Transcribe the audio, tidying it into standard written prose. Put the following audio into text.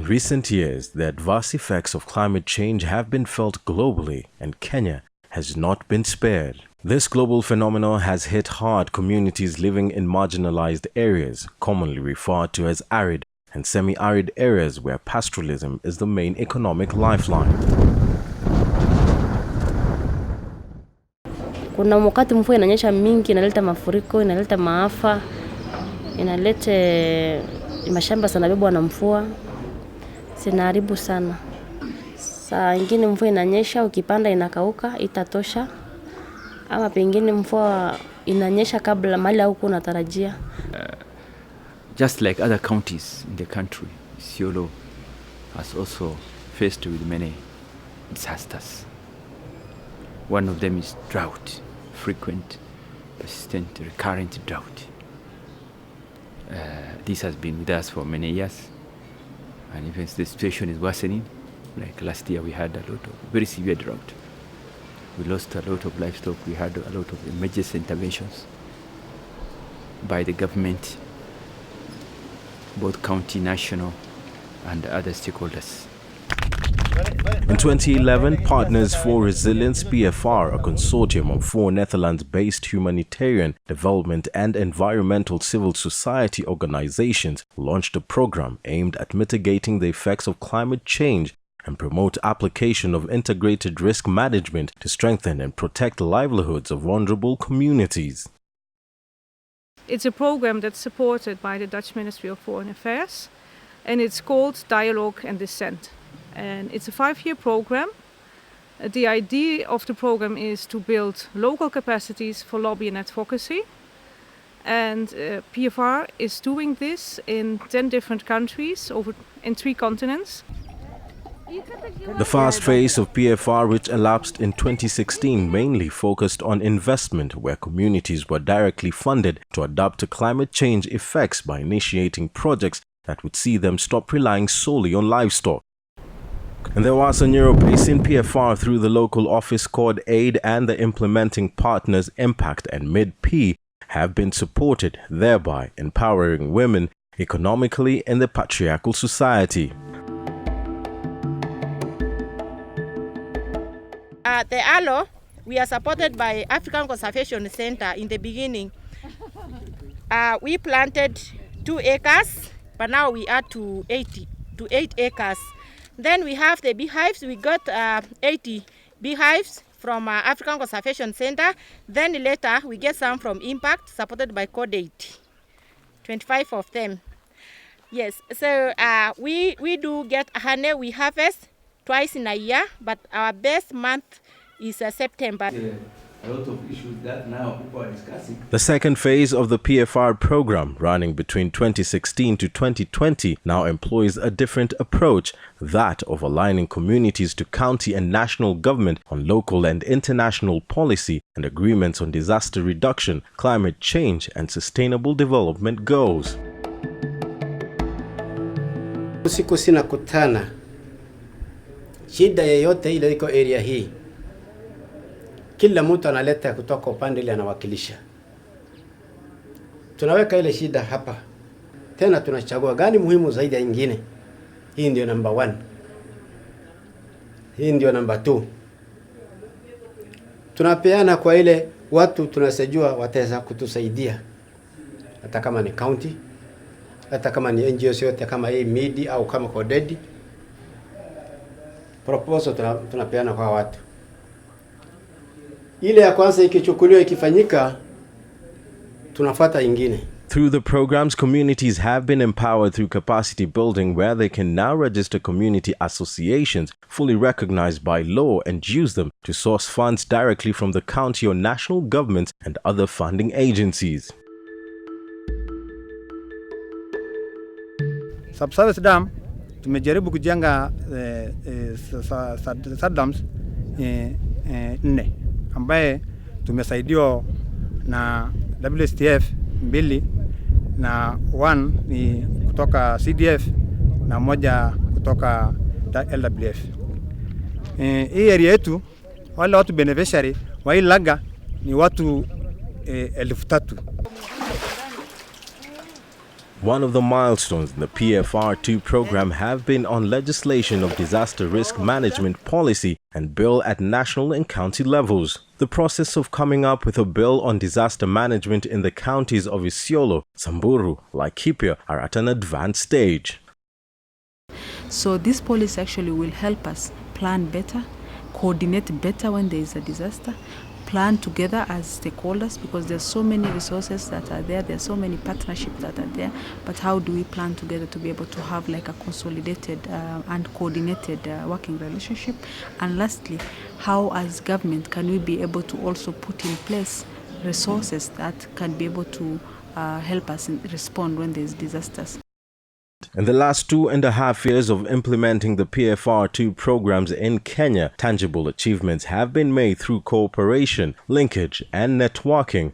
recent years, the adverse effects of climate change have been felt globally, and Kenya has not been spared. This global phenomenon has hit hard communities living in marginalized areas, commonly referred to as arid and semi-arid areas where pastoralism is the main economic lifeline. Kuna wakati mvua inanyesha mingi, inaleta mafuriko, inaleta maafa, inaleta mashamba sana bebwa na mvua, zinaharibu sana. Saa ingine mvua inanyesha, ukipanda inakauka, itatosha. Ama pengine mvua inanyesha kabla mahali huko unatarajia. Just like other counties in the country, Isiolo has also faced with many disasters. One of them is drought, frequent, persistent, recurrent drought. This has been with us for many years, and even the situation is worsening. Like last year we had a lot of very severe drought. We lost a lot of livestock. We had a lot of emergency interventions by the government, both county, national, and other stakeholders. In 2011, Partners for Resilience PfR, a consortium of 4 Netherlands-based humanitarian, development and environmental civil society organizations, launched a program aimed at mitigating the effects of climate change and promote application of integrated risk management to strengthen and protect livelihoods of vulnerable communities. It's a program that's supported by the Dutch Ministry of Foreign Affairs, and it's called Dialogue and Dissent. And it's a 5-year program. The idea of the program is to build local capacities for lobby and advocacy. And PfR is doing this in 10 different countries in 3 continents. The first phase of PfR, which elapsed in 2016, mainly focused on investment, where communities were directly funded to adapt to climate change effects by initiating projects that would see them stop relying solely on livestock. And there was a Euro-based PfR through the local office called AID, and the implementing partners Impact and Mid-P have been supported, thereby empowering women economically in the patriarchal society. The ALO, we are supported by African Conservation Center in the beginning. We planted 2 acres, but now we are to 8 acres. Then we have the beehives. We got 80 beehives from African Conservation Center. Then later we get some from Impact, supported by Code 8, 25 of them. Yes, so we do get honey. We harvest twice in a year, but our best month is September. A lot of issues that now people are discussing. The second phase of the PfR program, running between 2016 to 2020, now employs a different approach, that of aligning communities to county and national government on local and international policy and agreements on disaster reduction, climate change, and sustainable development goals. Usiku sina kutana shida yoyote ile iko area hii, kila mtu analeta kutoka upande ile anawakilisha. Tunaweka ile shida hapa, tena tunachagua gani muhimu zaidi ya nyingine. Hii ndio number 1, hii ndio number 2. Tunapeana kwa ile watu tunasejua wataweza kutusaidia, hata kama ni county, hata kama ni NGOs yote, kama hii MIDI au kama Coded. Proposal tunapeana kwa watu. Ile ya kwanza ikichukuliwa ikifanyika, tunafuata ingine. Through the programs, communities have been empowered through capacity building, where they can now register community associations fully recognized by law and use them to source funds directly from the county or national governments and other funding agencies. Subsurface dam tumejaribu kujenga dams 4 ambaye tumesaidiwa na WSTF 2 na 1 ni kutoka CDF na 1 kutoka LWF. Hii area yetu wale watu beneficiary wa hii laga ni watu 3,000. One of the milestones in the PfR2 program have been on legislation of disaster risk management policy and bill at national and county levels. The process of coming up with a bill on disaster management in the counties of Isiolo, Samburu, Laikipia are at an advanced stage. So this policy actually will help us plan better, coordinate better when there is a disaster, plan together as stakeholders, because there's so many resources that are there's so many partnerships that are there, but how do we plan together to be able to have like a consolidated and coordinated working relationship? And lastly, how as government can we be able to also put in place resources that can be able to help us respond when there's disasters? In the last 2.5 years of implementing the PfR2 programs in Kenya, tangible achievements have been made through cooperation, linkage, and networking.